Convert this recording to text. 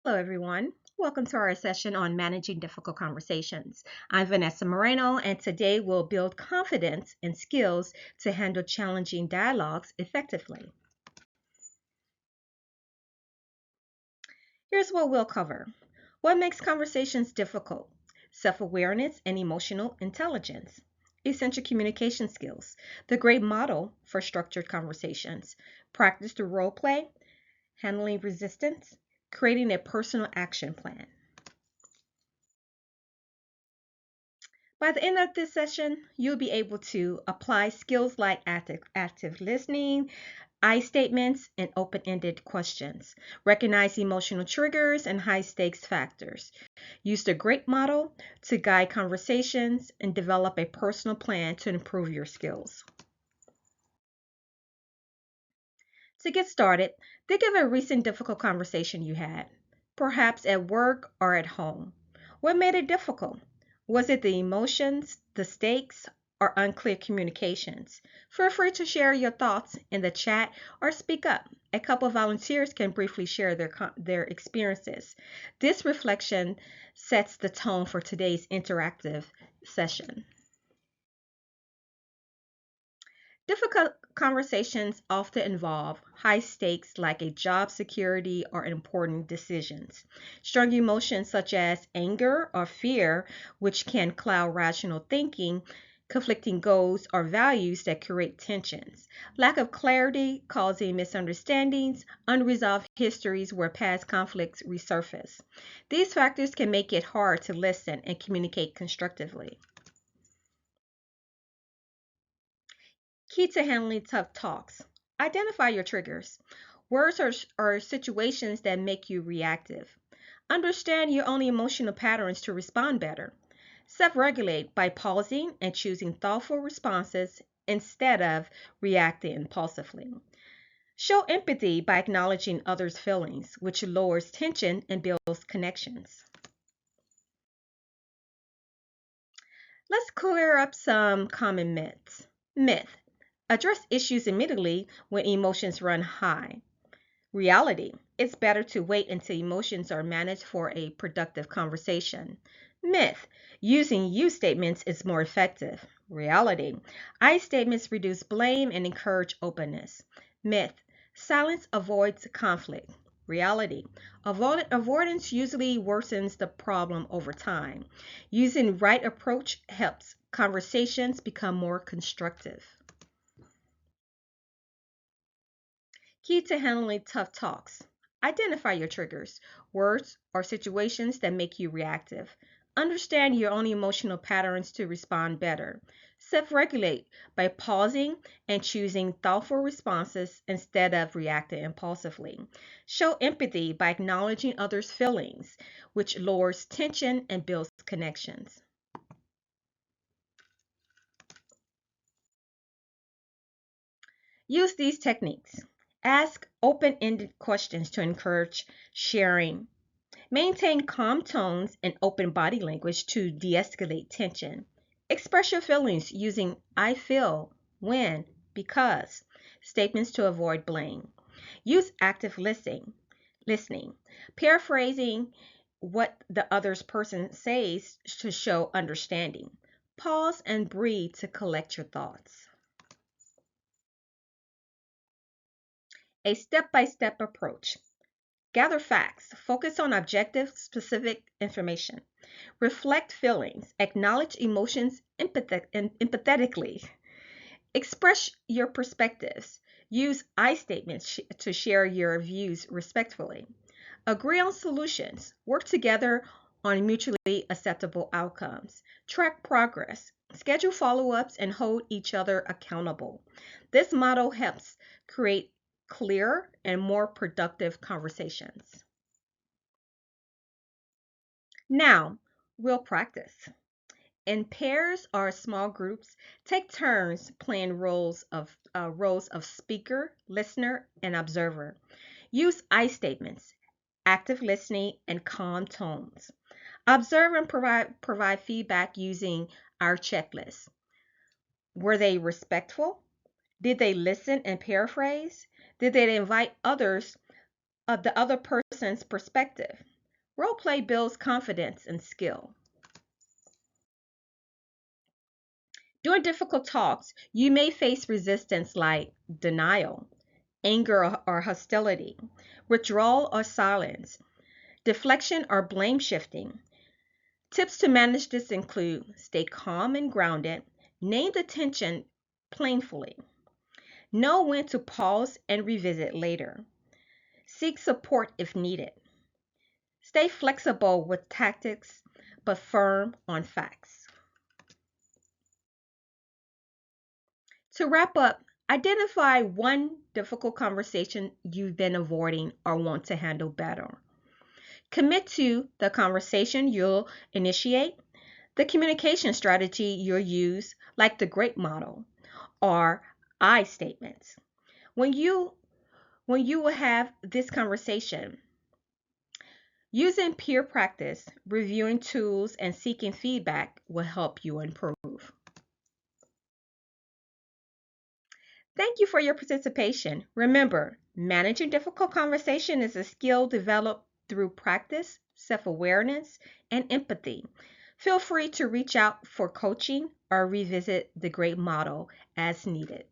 Hello, everyone. Welcome to our session on managing difficult conversations. I'm Vanessa Moreno, and today we'll build confidence and skills to handle challenging dialogues effectively. Here's what we'll cover: what makes conversations difficult, self awareness and emotional intelligence, essential communication skills, the great model for structured conversations, practice through role play, handling resistance, creating a personal action plan. By the end of this session, you'll be able to apply skills like active listening, I statements, and open ended questions. Recognize emotional triggers and high stakes factors. Use the GREAT model to guide conversations and develop a personal plan to improve your skills. To get started, think of a recent difficult conversation you had, perhaps at work or at home. What made it difficult? Was it the emotions, the stakes, or unclear communications? Feel free to share your thoughts in the chat or speak up. A couple of volunteers can briefly share their experiences. This reflection sets the tone for today's interactive session. Difficult conversations often involve high stakes like a job security or important decisions. Strong emotions such as anger or fear, which can cloud rational thinking, conflicting goals or values that create tensions. Lack of clarity causing misunderstandings, unresolved histories where past conflicts resurface. These factors can make it hard to listen and communicate constructively. Key to handling tough talks: identify your triggers. Words are situations that make you reactive. Understand your own emotional patterns to respond better. Self regulate by pausing and choosing thoughtful responses instead of reacting impulsively. Show empathy by acknowledging others' feelings, which lowers tension and builds connections. Let's clear up some common myths. Myth: address issues immediately when emotions run high. Reality: it's better to wait until emotions are managed for a productive conversation. Myth: using you statements is more effective. Reality: I statements reduce blame and encourage openness. Myth: silence avoids conflict. Reality: avoidance usually worsens the problem over time. Using right approach helps conversations become more constructive. Key to handling tough talks: identify your triggers, words, or situations that make you reactive. Understand your own emotional patterns to respond better. Self regulate by pausing and choosing thoughtful responses instead of reacting impulsively. Show empathy by acknowledging others' feelings, which lowers tension and builds connections. Use these techniques. Ask open ended questions to encourage sharing. Maintain calm tones and open body language to de escalate tension. Express your feelings using I feel, when, because statements to avoid blame. Use active listening, paraphrasing what the other person says to show understanding. Pause and breathe to collect your thoughts. A step by step approach. Gather facts, focus on objective, specific information. Reflect feelings, acknowledge emotions empathetically. Express your perspectives. Use I statements to share your views respectfully. Agree on solutions. Work together on mutually acceptable outcomes. Track progress. Schedule follow ups and hold each other accountable. This model helps create clearer and more productive conversations. Now, we'll practice. In pairs or small groups, take turns playing roles of speaker, listener, and observer. Use I statements, active listening, and calm tones. Observe and provide feedback using our checklist. Were they respectful? Did they listen and paraphrase? Did they invite of the other person's perspective. Role play builds confidence and skill. During difficult talks, you may face resistance like denial, anger or hostility, withdrawal or silence, deflection or blame shifting. Tips to manage this include stay calm and grounded, name the tension plainly, know when to pause and revisit later, seek support if needed, stay flexible with tactics but firm on facts. To wrap up, identify one difficult conversation you've been avoiding or want to handle better. Commit to the conversation you'll initiate, the communication strategy you'll use, like the GRAPE model or I statements. When you will have this conversation, using peer practice, reviewing tools, and seeking feedback will help you improve. Thank you for your participation. Remember, managing difficult conversation is a skill developed through practice, self-awareness, and empathy. Feel free to reach out for coaching or revisit the GRAPE model as needed.